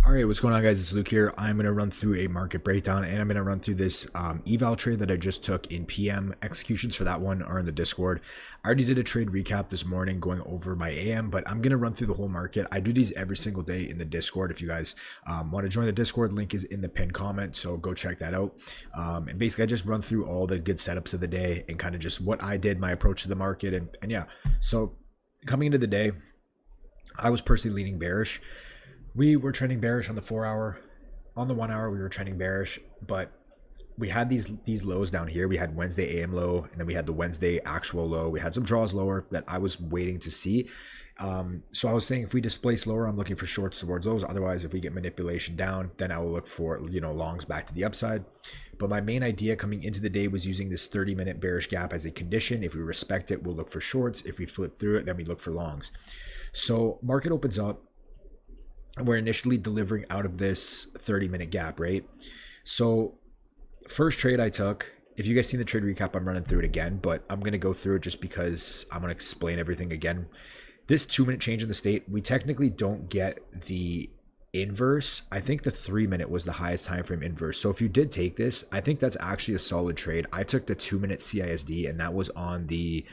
All right, what's going on, guys? It's Luke here. I'm going to run through a market breakdown, and I'm going to run through this Eval trade that I just took in PM. Executions for that one are in the Discord. I already did a trade recap this morning going over my AM, but I'm going to run through the whole market. I do these every single day in the Discord. If you guys want to join the Discord, link is in the pinned comment, so go check that out. And basically, I just run through all the good setups of the day and kind of just what I did, my approach to the market, and yeah. So coming into the day, I was personally leaning bearish. We were trending bearish on the 4-hour. On the 1 hour, we were trending bearish, but we had these lows down here. We had Wednesday AM low, and then we had the Wednesday actual low. We had some draws lower that I was waiting to see. So I was saying if we displace lower, I'm looking for shorts towards those. Otherwise, if we get manipulation down, then I will look for, longs back to the upside. But my main idea coming into the day was using this 30-minute bearish gap as a condition. If we respect it, we'll look for shorts. If we flip through it, then we look for longs. So market opens up. We're initially delivering out of this 30-minute gap, right? So first trade I took, if you guys seen the trade recap, I'm running through it again, but I'm going to go through it just because I'm going to explain everything again. This 2-minute change in the state, we technically don't get the inverse. I think the 3-minute was the highest time frame inverse. So if you did take this, I think that's actually a solid trade. I took the 2-minute CISD, and that was on the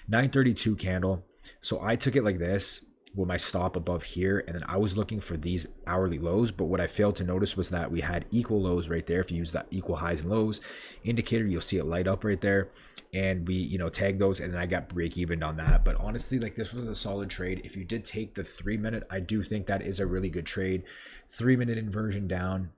932 candle. So I took it like this, with my stop above here, and then I was looking for these hourly lows, but what I failed to notice was that we had equal lows right there. If you use that equal highs and lows indicator, you'll see it light up right there, and we tag those, and then I got break even on that. But honestly, like, this was a solid trade. If you did take the 3-minute, I do think that is a really good trade. 3-minute inversion down,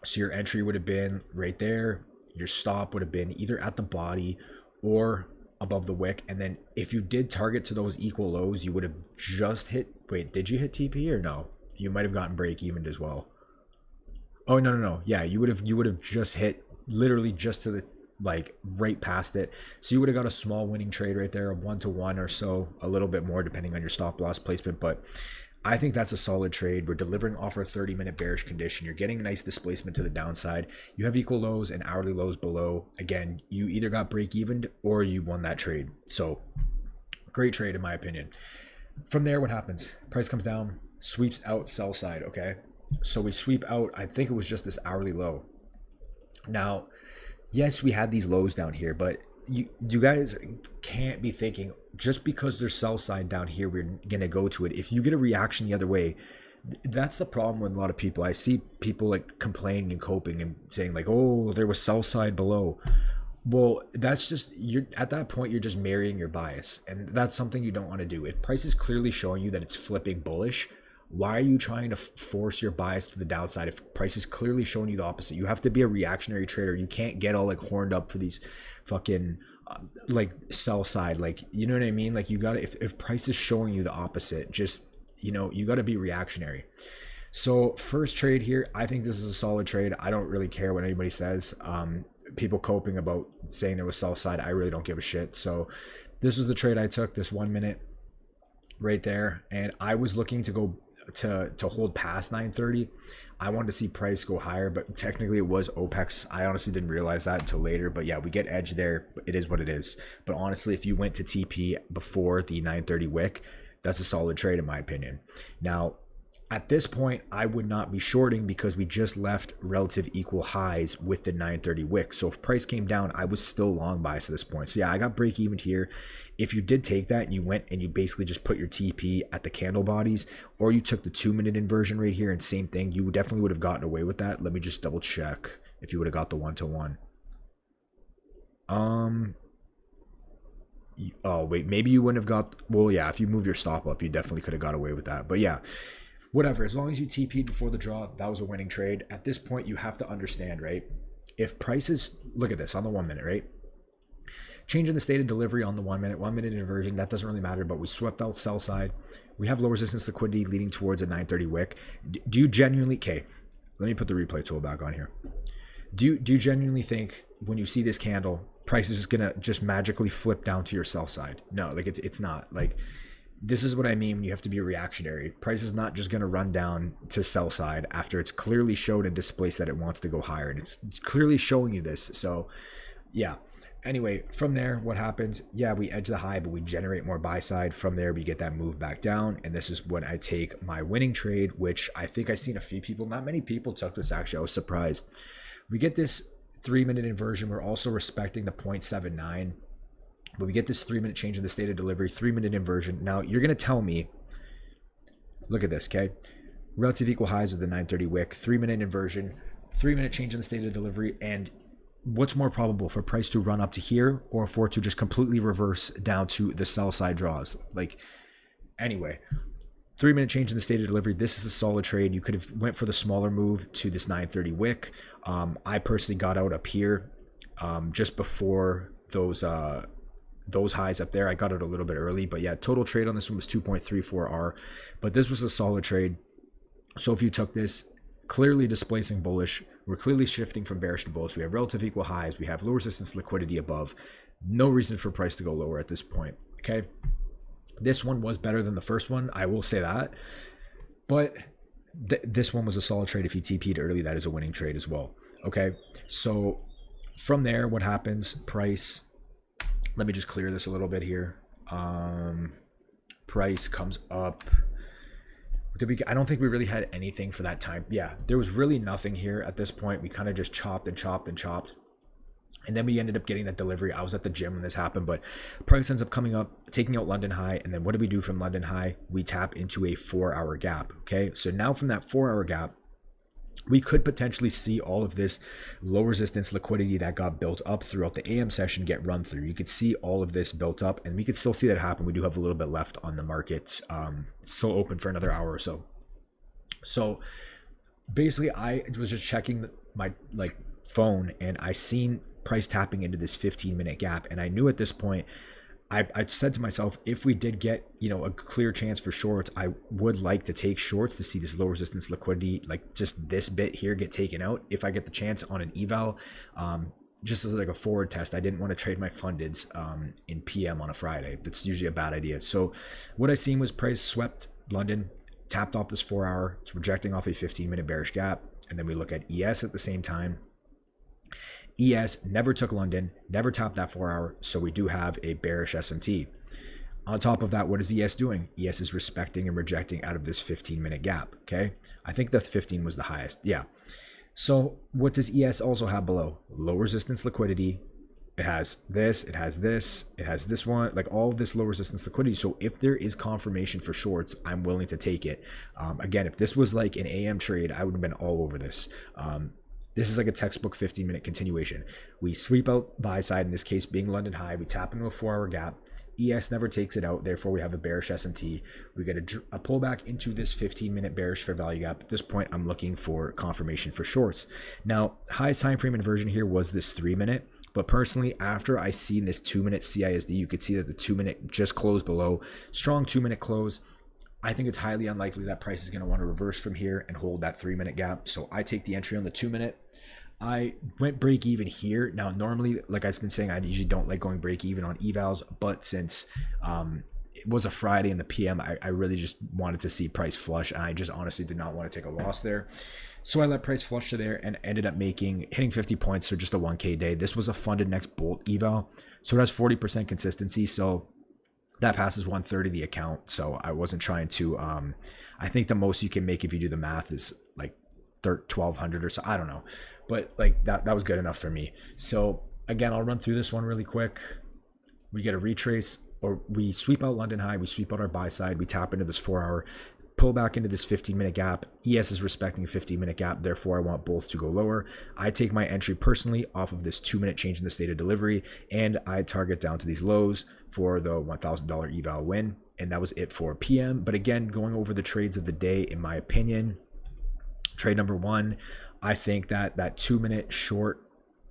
so your entry would have been right there, your stop would have been either at the body or above the wick, and then if you did target to those equal lows, you would have just hit, wait, did you hit TP or no? You might have gotten break even as well. Oh, no, yeah, you would have just hit literally just to the, like, right past it. So you would have got a small winning trade right there, a 1-to-1 or so, a little bit more depending on your stop loss placement. But I think that's a solid trade. We're delivering off our 30-minute bearish condition. You're getting a nice displacement to the downside. You have equal lows and hourly lows below. Again, you either got break evened or you won that trade. So great trade in my opinion. From there, what happens? Price comes down, sweeps out sell side. Okay, so we sweep out, I think it was just this hourly low. Now, yes, we had these lows down here, but you guys can't be thinking just because there's sell side down here we're gonna go to it. If you get a reaction the other way, that's the problem with a lot of people. I see people like complaining and coping and saying like, oh, there was sell side below. Well, that's just, you're at that point, you're just marrying your bias, and that's something you don't want to do. If price is clearly showing you that it's flipping bullish, why are you trying to force your bias to the downside? If price is clearly showing you the opposite, you have to be a reactionary trader. You can't get all like horned up for these fucking like sell side, like, you know what I mean? Like, you gotta, if price is showing you the opposite, just, you gotta be reactionary. So first trade here, I think this is a solid trade. I don't really care what anybody says. People coping about saying there was sell side, I really don't give a shit. So this is the trade I took, this 1 minute right there, and I was looking to go to hold past 930. I wanted to see price go higher, but technically it was OPEX. I honestly didn't realize that until later, but yeah, we get edge there. It is what it is. But honestly, if you went to TP before the 930 wick, that's a solid trade in my opinion. Now, at this point, I would not be shorting because we just left relative equal highs with the 930 wick. So if price came down, I was still long bias at this point. So yeah, I got break even here. If you did take that and you went and you basically just put your TP at the candle bodies, or you took the 2-minute inversion right here and same thing, you definitely would have gotten away with that. Let me just double check if you would have got the 1-to-1. Oh wait, maybe you wouldn't have got, well yeah, if you moved your stop up, you definitely could have got away with that. But yeah, whatever, as long as you TP'd before the draw, that was a winning trade. At this point, you have to understand, right? If prices, look at this on the 1 minute, right? Change in the state of delivery on the 1 minute, 1 minute inversion, that doesn't really matter, but we swept out sell side. We have low resistance liquidity leading towards a 930 wick. Do you genuinely, okay, let me put the replay tool back on here. Do you genuinely think when you see this candle, price is just gonna just magically flip down to your sell side? No, like it's not. Like, this is what I mean when you have to be reactionary. Price is not just going to run down to sell side after it's clearly showed and displaced that it wants to go higher. And it's clearly showing you this. So, yeah. Anyway, from there, what happens? Yeah, we edge the high, but we generate more buy side. From there, we get that move back down. And this is when I take my winning trade, which I think I've seen a few people, not many people took this actually. I was surprised. We get this 3-minute inversion. We're also respecting the 0.79, but we get this 3-minute change in the state of delivery, 3-minute inversion. Now, you're going to tell me, look at this, okay? Relative equal highs with the 930 wick, 3-minute inversion, 3-minute change in the state of delivery, and what's more probable, for price to run up to here or for it to just completely reverse down to the sell side draws? Like, anyway, 3-minute change in the state of delivery. This is a solid trade. You could have went for the smaller move to this 930 wick. I personally got out up here just before those highs up there. I got it a little bit early, but yeah, total trade on this one was 2.34R, but this was a solid trade. So if you took this, clearly displacing bullish, we're clearly shifting from bearish to bullish. We have relative equal highs. We have low resistance liquidity above. No reason for price to go lower at this point. Okay. This one was better than the first one. I will say that. But this one was a solid trade. If you TP'd early, that is a winning trade as well. Okay. So from there, what happens? Price. Let me just clear this a little bit here. Price comes up. I don't think we really had anything for that time. Yeah, there was really nothing here at this point. We kind of just chopped and chopped and chopped. And then we ended up getting that delivery. I was at the gym when this happened, but price ends up coming up, taking out London high. And then what do we do from London high? We tap into a 4-hour gap. Okay, so now from that 4-hour gap, we could potentially see all of this low resistance liquidity that got built up throughout the AM session get run through. You could see all of this built up, and we could still see that happen. We do have a little bit left on the market. It's still open for another hour or so. So basically, I was just checking my phone, and I seen price tapping into this 15-minute gap, and I knew at this point, I said to myself, if we did get, a clear chance for shorts, I would like to take shorts to see this low resistance liquidity, like just this bit here, get taken out. If I get the chance on an eval, just as like a forward test, I didn't want to trade my fundeds in PM on a Friday. That's usually a bad idea. So what I seen was price swept London, tapped off this 4-hour, it's rejecting off a 15-minute bearish gap. And then we look at ES at the same time. ES never took London, never topped that 4-hour, so we do have a bearish SMT. On top of that, what is ES doing? ES is respecting and rejecting out of this 15-minute gap, okay? I think the 15 was the highest, yeah. So what does ES also have below? Low resistance liquidity. It has this, it has this, it has this one, like all of this low resistance liquidity. So if there is confirmation for shorts, I'm willing to take it. Again, if this was like an AM trade, I would have been all over this. This is like a textbook 15-minute continuation. We sweep out buy side, in this case being London high. We tap into a 4-hour gap. ES never takes it out. Therefore, we have a bearish SMT. We get a pullback into this 15-minute bearish fair value gap. At this point, I'm looking for confirmation for shorts. Now, highest time frame inversion here was this 3-minute. But personally, after I seen this 2-minute CISD, you could see that the 2-minute just closed below. Strong 2-minute close. I think it's highly unlikely that price is going to want to reverse from here and hold that 3-minute gap. So I take the entry on the 2-minute. I went break even here. Now, normally, like I've been saying, I usually don't like going break even on evals, but since it was a Friday in the PM, I really just wanted to see price flush, and I just honestly did not want to take a loss there. So I let price flush to there and ended up hitting 50 points, so just a 1K day. This was a funded next bolt eval, so it has 40% consistency, so that passes 130 the account. So I wasn't trying to, I think the most you can make if you do the math is like 1,200 or so, I don't know, but like that was good enough for me. So again, I'll run through this one really quick. We get a retrace, or we sweep out London high, we sweep out our buy side, we tap into this 4-hour, pull back into this 15-minute gap. ES is respecting a 15-minute gap, therefore I want both to go lower. I take my entry personally off of this 2-minute change in the state of delivery, and I target down to these lows for the $1,000 eval win, and that was it for PM. But again, going over the trades of the day, in my opinion, trade number one, I think that 2-minute short,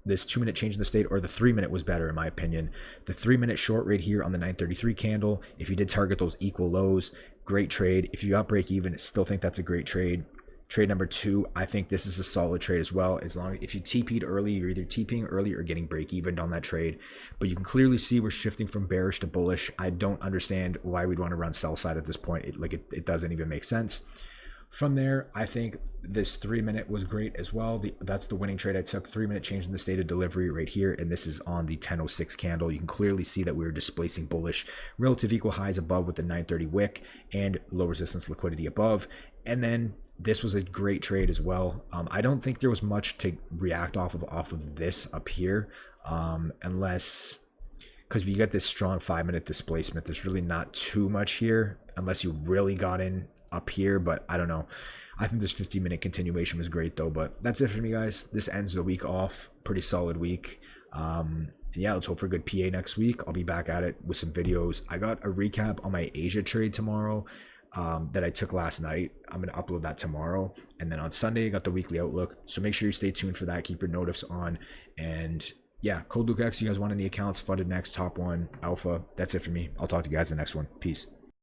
this 2-minute change in the state, or the 3-minute was better in my opinion. The 3-minute short right here on the 933 candle, if you did target those equal lows, great trade. If you got break even, still think that's a great trade. Trade number two, I think this is a solid trade as well. As long as if you TP'd early, you're either TPing early or getting break even on that trade. But you can clearly see we're shifting from bearish to bullish. I don't understand why we'd want to run sell side at this point. It doesn't even make sense. From there, I think this 3-minute was great as well. That's the winning trade I took. 3-minute change in the state of delivery right here, and this is on the 10:06 candle. You can clearly see that we were displacing bullish relative equal highs above with the 930 wick and low resistance liquidity above. And then this was a great trade as well. I don't think there was much to react off of this up here, unless, because we get this strong 5-minute displacement. There's really not too much here unless you really got in up here, but I don't know. I think this 15-minute continuation was great though. But that's it for me, guys. This ends the week off. Pretty solid week. Yeah, let's hope for a good PA next week. I'll be back at it with some videos. I got a recap on my Asia trade tomorrow that I took last night. I'm going to upload that tomorrow. And then on Sunday, I got the weekly outlook. So make sure you stay tuned for that. Keep your notifs on. And yeah, code LukeX. You guys want any accounts? Funded Next, Top One, Alpha. That's it for me. I'll talk to you guys in the next one. Peace.